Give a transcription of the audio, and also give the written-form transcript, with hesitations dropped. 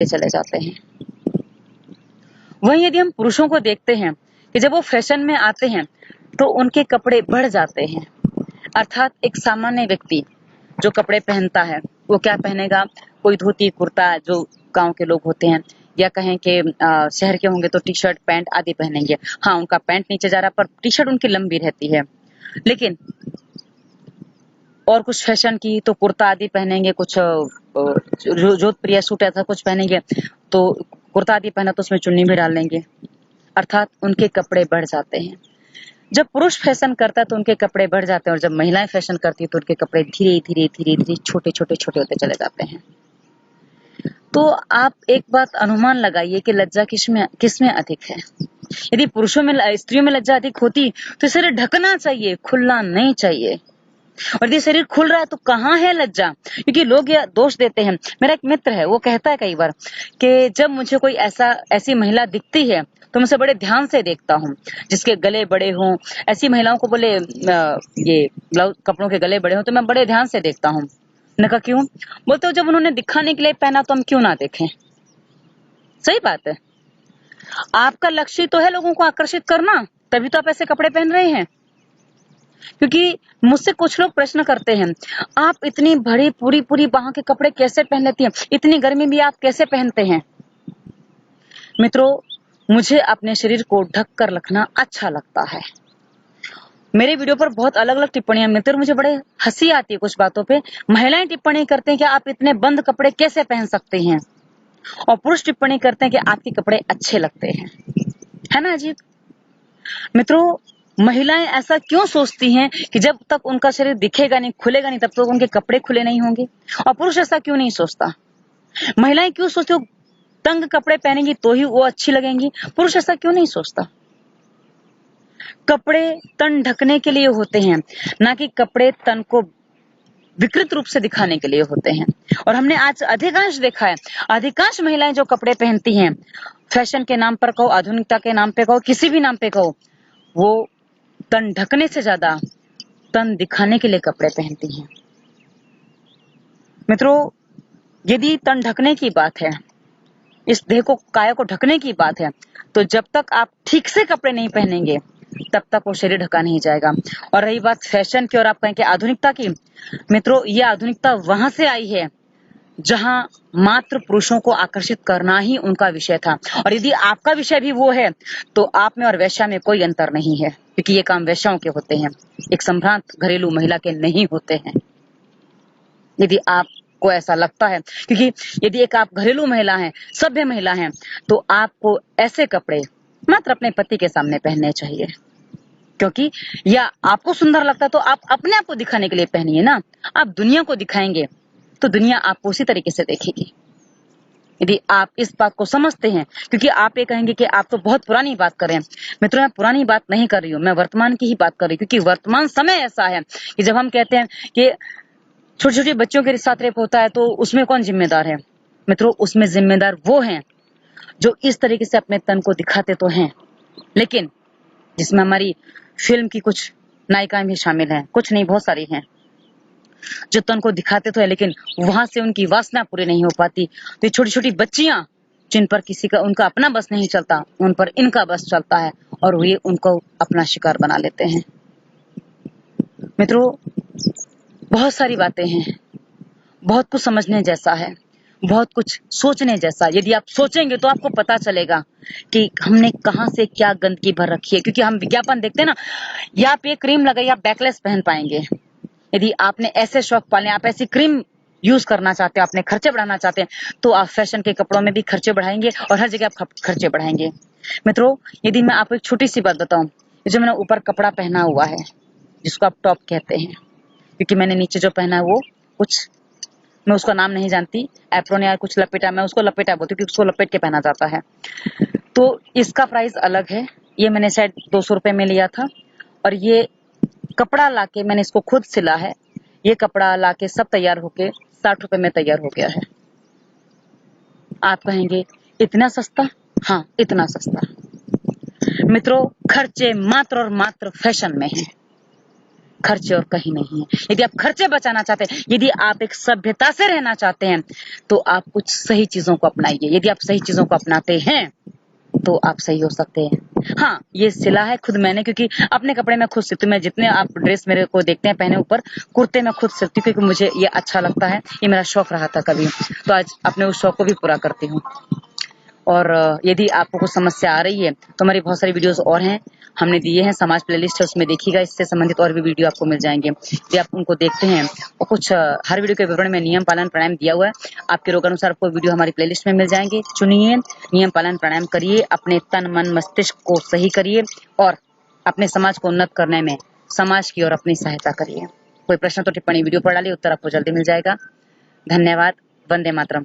चले जाते हैं। वहीं यदि हम पुरुषों को देखते हैं कि जब वो फैशन में आते हैं तो उनके कपड़े बढ़ जाते हैं। अर्थात एक सामान्य व्यक्ति जो कपड़े पहनता है वो क्या पहनेगा, कोई धोती कुर्ता जो गांव के लोग होते हैं, या कहें कि शहर के होंगे तो टी शर्ट पैंट आदि पहनेंगे। हाँ, उनका पैंट नीचे जा रहा पर टी शर्ट उनकी लंबी रहती है। लेकिन और कुछ फैशन की तो कुर्ता आदि पहनेंगे, कुछ जोधपुरिया सूट ऐसा कुछ पहनेंगे तो कुर्ता आदि पहना तो उसमें चुन्नी भी डाल लेंगे। अर्थात उनके कपड़े बढ़ जाते हैं। जब पुरुष फैशन करता है तो उनके कपड़े बढ़ जाते हैं, और जब महिलाएं फैशन करती है तो उनके कपड़े धीरे धीरे धीरे धीरे छोटे छोटे छोटे होते चले जाते हैं। तो आप एक बात अनुमान लगाइए कि लज्जा किसमें किसमें अधिक है। यदि पुरुषों में स्त्रियों में लज्जा अधिक होती तो शरीर ढकना चाहिए, खुलना नहीं चाहिए। और यदि शरीर खुल रहा है तो कहाँ है लज्जा? क्योंकि लोग यह दोष देते हैं। मेरा एक मित्र है, वो कहता है कई बार कि जब मुझे कोई ऐसी महिला दिखती है तो मैं उसे बड़े ध्यान से देखता हूँ, जिसके गले बड़े हों। ऐसी महिलाओं को बोले ये ब्लाउज कपड़ों के गले बड़े हों तो मैं बड़े ध्यान से देखता हूँ। मैंने कहा क्यों? बोलते हो जब उन्होंने दिखाने के लिए पहना तो हम क्यों ना देखें। सही बात है। आपका लक्ष्य तो है लोगों को आकर्षित करना, तभी तो आप ऐसे कपड़े पहन रहे हैं। क्योंकि मुझसे कुछ लोग प्रश्न करते हैं, आप इतनी बड़ी पूरी पूरी बाहों के कपड़े कैसे पहन लेती हैं, इतनी गर्मी भी आप कैसे पहनते हैं? मित्रों, मुझे अपने शरीर को ढक कर रखना अच्छा लगता है। मेरे वीडियो पर बहुत अलग अलग टिप्पणियां मिलती है और मुझे बड़े हंसी आती है कुछ बातों पे। महिलाएं टिप्पणी करते हैं कि आप इतने बंद कपड़े कैसे पहन सकते हैं, और पुरुष टिप्पणी करते हैं कि आपके कपड़े अच्छे लगते हैं। है ना अजीब? मित्रों, महिलाएं ऐसा क्यों सोचती हैं कि जब तक उनका शरीर दिखेगा नहीं, खुलेगा नहीं, तब तक उनके कपड़े खुले नहीं होंगे? और पुरुष ऐसा क्यों नहीं सोचता? महिलाएं क्यों सोचती हो तंग कपड़े पहनेंगी तो ही वो अच्छी लगेंगी? पुरुष ऐसा क्यों नहीं सोचता? कपड़े तन ढकने के लिए होते हैं, ना कि कपड़े तन को विकृत रूप से दिखाने के लिए होते हैं। और हमने आज अधिकांश देखा है, अधिकांश महिलाएं जो कपड़े पहनती हैं, फैशन के नाम पर कहो, आधुनिकता के नाम पे कहो, किसी भी नाम पे कहो, वो तन ढकने से ज्यादा तन दिखाने के लिए कपड़े पहनती हैं। मित्रों, यदि तन ढकने की बात है, इस देह को काया को ढकने की बात है, तो जब तक आप ठीक से कपड़े नहीं पहनेंगे तब तक वो शरीर ढका नहीं जाएगा। और रही बात फैशन की और आप कहें कि आधुनिकता की, मित्रों ये आधुनिकता वहां से आई है जहां मात्र पुरुषों को आकर्षित करना ही उनका विषय था। और यदि आपका विषय भी वो है तो आप में और वेश्या में कोई अंतर नहीं है, क्योंकि ये काम वेश्याओं के होते हैं, एक संभ्रांत घरेलू महिला के नहीं होते हैं। यदि आपको ऐसा लगता है, क्योंकि यदि एक आप घरेलू महिला हैं, सभ्य महिला हैं, तो आपको ऐसे कपड़े मात्र अपने पति के सामने पहनने चाहिए। क्योंकि या आपको सुंदर लगता है तो आप अपने आप को दिखाने के लिए पहनिए ना। आप दुनिया को दिखाएंगे तो दुनिया आपको उसी तरीके से देखेगी। यदि आप इस बात को समझते हैं, क्योंकि आप ये कहेंगे कि आप तो बहुत पुरानी बात कर रहे हैं। मित्रों, मैं पुरानी बात नहीं कर रही हूँ, मैं वर्तमान की ही बात कर रही हूँ। क्योंकि वर्तमान समय ऐसा है कि जब हम कहते हैं कि छोटे छोटे बच्चों के साथ रेप होता है तो उसमें कौन जिम्मेदार है? मित्रों, उसमें जिम्मेदार वो हैं जो इस तरीके से अपने तन को दिखाते तो हैं, लेकिन जिसमें हमारी फिल्म की कुछ नायिकाएं भी शामिल हैं, कुछ नहीं बहुत सारी हैं, जो तन को दिखाते तो है लेकिन वहां से उनकी वासना पूरी नहीं हो पाती। तो ये छोटी छोटी बच्चियां जिन पर किसी का उनका अपना बस नहीं चलता, उन पर इनका बस चलता है और वे उनको अपना शिकार बना लेते हैं। मित्रों, बहुत सारी बातें हैं, बहुत कुछ समझने जैसा है, बहुत कुछ सोचने जैसा। यदि आप सोचेंगे तो आपको पता चलेगा कि हमने कहां से क्या गंदगी भर रखी है। क्योंकि हम विज्ञापन देखते हैं ना, या आप ये क्रीम लगाइए आप बैकलेस पहन पाएंगे। यदि आपने ऐसे शौक पाले, आप ऐसी क्रीम यूज करना चाहते हैं, अपने खर्चे बढ़ाना चाहते हैं, तो आप फैशन के कपड़ों में भी खर्चे बढ़ाएंगे और हर जगह आप खर्चे बढ़ाएंगे। मित्रों, यदि मैं आपको एक छोटी सी बात बताऊं, जो मैंने ऊपर कपड़ा पहना हुआ है जिसको आप टॉप कहते हैं, क्योंकि मैंने नीचे जो पहना है वो कुछ, मैं उसका नाम नहीं जानती, एप्रोन या कुछ लपेटा, मैं उसको लपेटा बोलती हूँ क्योंकि उसको लपेट के पहना जाता है। तो इसका प्राइस अलग है, ये मैंने शायद 200 रुपए में लिया था। और ये कपड़ा लाके मैंने इसको खुद सिला है। ये कपड़ा लाके सब तैयार होके 60 रुपए में तैयार हो गया है। आप कहेंगे इतना सस्ता? हाँ, इतना सस्ता। मित्रों, खर्चे मात्र और मात्र फैशन में हैं। खर्चे और कहीं नहीं है। यदि आप खर्चे बचाना चाहते हैं, यदि आप एक सभ्यता से रहना चाहते हैं, तो आप कुछ सही चीजों को अपनाइए। यदि आप सही चीजों को अपनाते हैं तो आप सही हो सकते हैं। हाँ, ये सिला है खुद मैंने, क्योंकि अपने कपड़े मैं खुद सिलती हूँ। मैं जितने आप ड्रेस मेरे को देखते हैं पहने ऊपर, कुर्ते मैं खुद सिलती हूँ, क्योंकि मुझे ये अच्छा लगता है। ये मेरा शौक रहा था कभी, तो आज अपने उस शौक को भी पूरा करती हूँ। और यदि आपको कुछ समस्या आ रही है तो हमारी बहुत सारी वीडियोस और हैं, हमने दिए हैं, समाज प्लेलिस्ट है, उसमें देखिएगा। इससे संबंधित और भी वीडियो आपको मिल जाएंगे, यदि आप उनको देखते हैं। और कुछ हर वीडियो के विवरण में नियम पालन प्राणायाम दिया हुआ है, आपके रोग अनुसार आपको वीडियो हमारी प्लेलिस्ट में मिल जाएंगे। चुनिए, नियम पालन प्राणायाम करिए, अपने तन मन मस्तिष्क को सही करिए और अपने समाज को उन्नत करने में समाज की और अपनी सहायता करिए। कोई प्रश्न तो टिप्पणी वीडियो पर डालिए, उत्तर आपको जल्दी मिल जाएगा। धन्यवाद। वंदे मातरम।